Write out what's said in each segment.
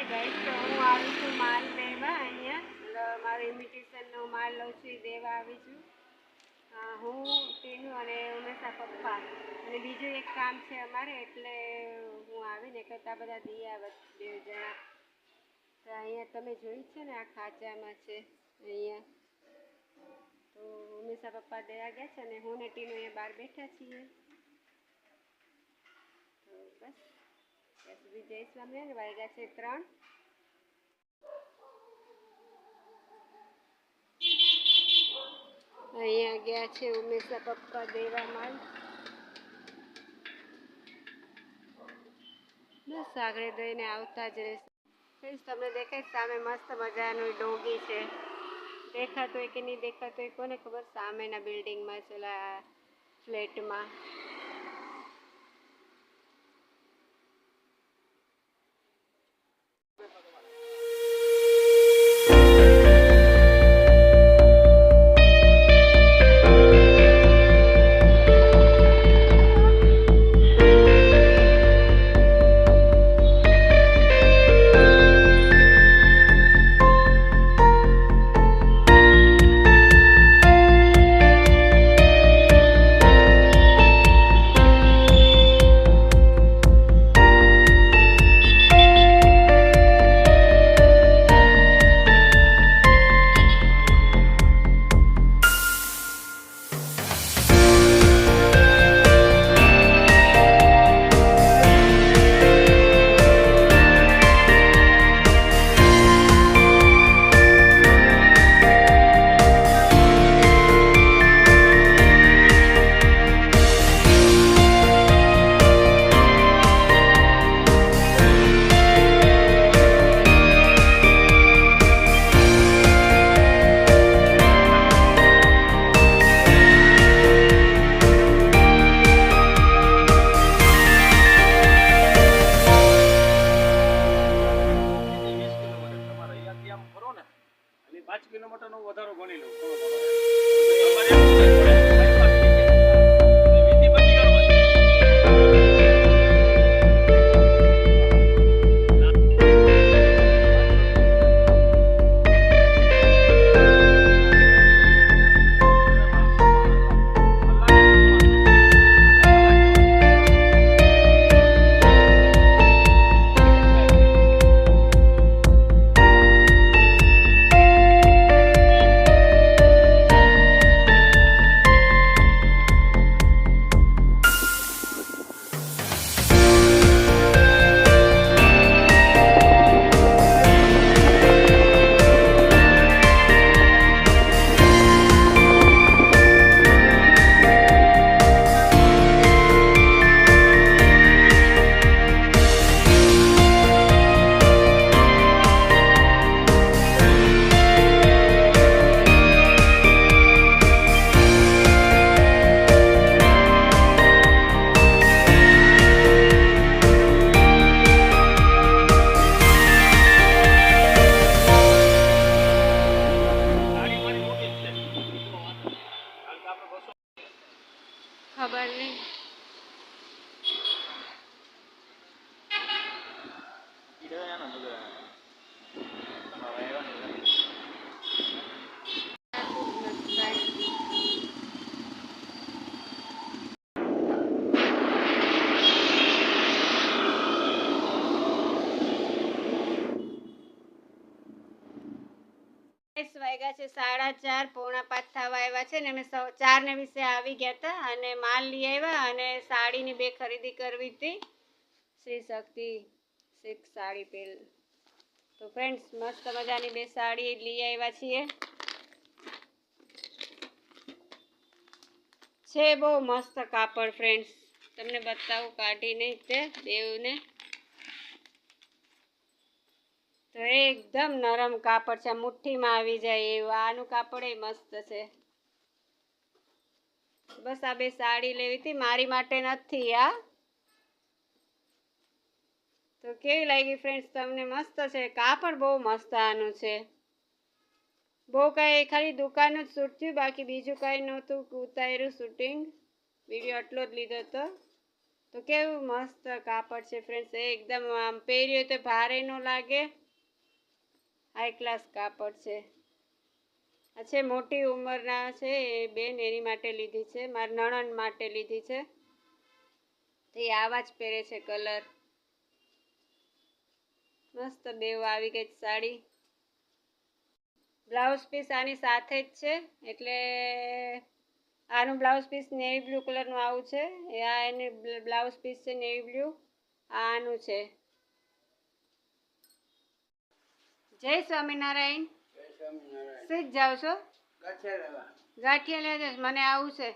Hi guys, તો હું આવી છું માલ લેવા અહીંયા મારો ઇમિટેશનનો માલ લઉં છું, દેવા આવી છું. હું ટીનું અને ઉમેશા પપ્પા અને બીજું એક કામ છે અમારે, એટલે હું આવીને કરતા બધા દિયા બે જણા. તો અહીંયા તમે જોયું છે ને, આ ખાંચામાં છે અહીંયા. તો ઉમેશા પપ્પા દેવા ગયા છે અને હું ને ટીનું અહીંયા બહાર બેઠા છીએ. તો બસ ત્યાં સુધી જય સ્વામિનારાયણ. વાગ્યા છે 3. અહીંયા ગયા છે ઉમેશા પપ્પા દેવા માલ. બસ આગળ દઈને આવતા જ રહેશે. ફ્રેન્ડ્સ, તમને દેખાય સામે મસ્ત મજાનું ડોગી છે. દેખાતો હોય કે નહીં દેખાતો હોય કોને ખબર. સામેના બિલ્ડિંગમાં છે, ફ્લેટમાં. ખબર નહીં. વાગ્યા છે 4:30, પૌણા 5 થવા આવ્યા છે ને. અમે 4:20 આવી ગયા હતા અને માલ લઈ આવ્યા અને સાડીની 2 ખરીદી કરવી હતી. શ્રી શક્તિ સિલ્ક સાડી પેલ. તો ફ્રેન્ડ્સ, મસ્ત મજાની 2 સાડી લઈ આવ્યા છીએ. છે બહુ મસ્ત કાપડ ફ્રેન્ડ્સ, તમને બતાવું કાઢીને તે બેવને. તો એકદમ નરમ કાપડ છે, મુઠ્ઠીમાં આવી જાય એવું. આનું કાપડ એ મસ્ત છે. બસ આ 2 સાડી લેવી હતી, મારી માટે નથી આ. તો કેવી લાગી ફ્રેન્ડ્સ તમને? મસ્ત છે કાપડ, બહુ મસ્ત આનું છે. બહુ કાંઈ ખાલી દુકાનનું જ શૂટ થયું, બાકી બીજું કાંઈ નહોતું ઉતાર્યું શૂટિંગ. વિડીયો આટલો જ લીધો હતો. તો કેવું મસ્ત કાપડ છે ફ્રેન્ડ્સ, એકદમ આમ પહેર્યું તો ભારે ન લાગે, હાઈ ક્લાસ કાપડ છે. આ છે મોટી ઉંમરના છે એ બેન, એની માટે લીધી છે, મારી નણંદ માટે લીધી છે. એ આવા જ પહેરે છે કલર. મસ્ત બેવ આવી ગઈ સાડી. બ્લાઉઝ પીસ આની સાથે જ છે, એટલે આનું બ્લાઉઝ પીસ નેવી બ્લુ કલરનું આવું છે. આ એની બ્લાઉઝ પીસ છે નેવી બ્લુ, આનું છે. જય સ્વામિનારાયણ. શીખ જાવ છો? ગાંઠિયા લેવા જઈશ, મને આવું છે.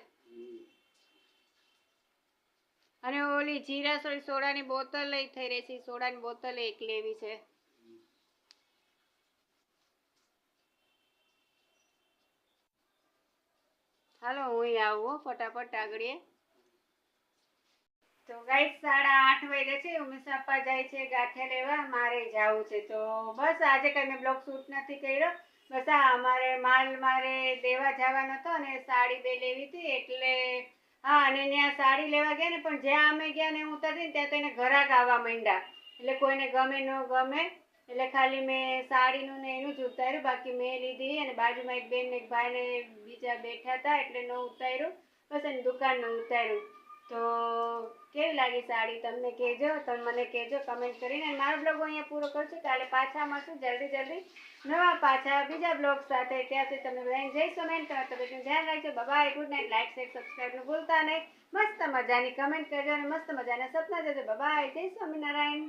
અને ઓલી જીરા સોડાની બોતલ લઈ થઈ રહી છે, સોડાની બોતલ એક લેવી છે. હાલો હું આવું ફટાફટ આગળ. તો ગાઈસ 8:30 વાગ્યા છે, ઉમેશ આપા જાય છે ગાંઠિયા લેવા, મારે જવું છે. તો બસ આજે કઈ મેં બ્લોગ શૂટ નથી કર્યો. બસ આ અમારે મારે દેવા જવાનો હતો ને સાડી 2 લેવી હતી, એટલે હા. અને ત્યાં સાડી લેવા ગયા ને, પણ જ્યાં અમે ગયા ને ઉતરતી ને ત્યાં તો એને ઘરાક આવવા માંડ્યા, એટલે કોઈને ગમે ન ગમે, એટલે ખાલી મેં સાડીનું ને એનું જ ઉતાર્યું, બાકી મેં લીધી. અને બાજુમાં એક બેન ને એક ભાઈ ને બીજા બેઠા હતા, એટલે ન ઉતાર્યું. બસ એની દુકાનનું ઉતાર્યું. તો કેવી લાગી સાડી તમને કહેજો, તમે મને કહેજો કમેન્ટ કરીને. મારો બ્લોગ અહીંયા પૂરો કરું છું. કાલે પાછા મળશું જલ્દી નવા પાછા બીજા બ્લોગ સાથે. ત્યાં સુધી તમે બધાને જય સ્વામિનારાયણ. તમારા તબિયતનું ધ્યાન રાખજો. Bye, good night. Like share સબસ્ક્રાઈબનું ભૂલતા નહીં. મસ્ત મજાની કમેન્ટ કરજો અને મસ્ત મજાના સપના જોજો. બાય, જય સ્વામિનારાયણ.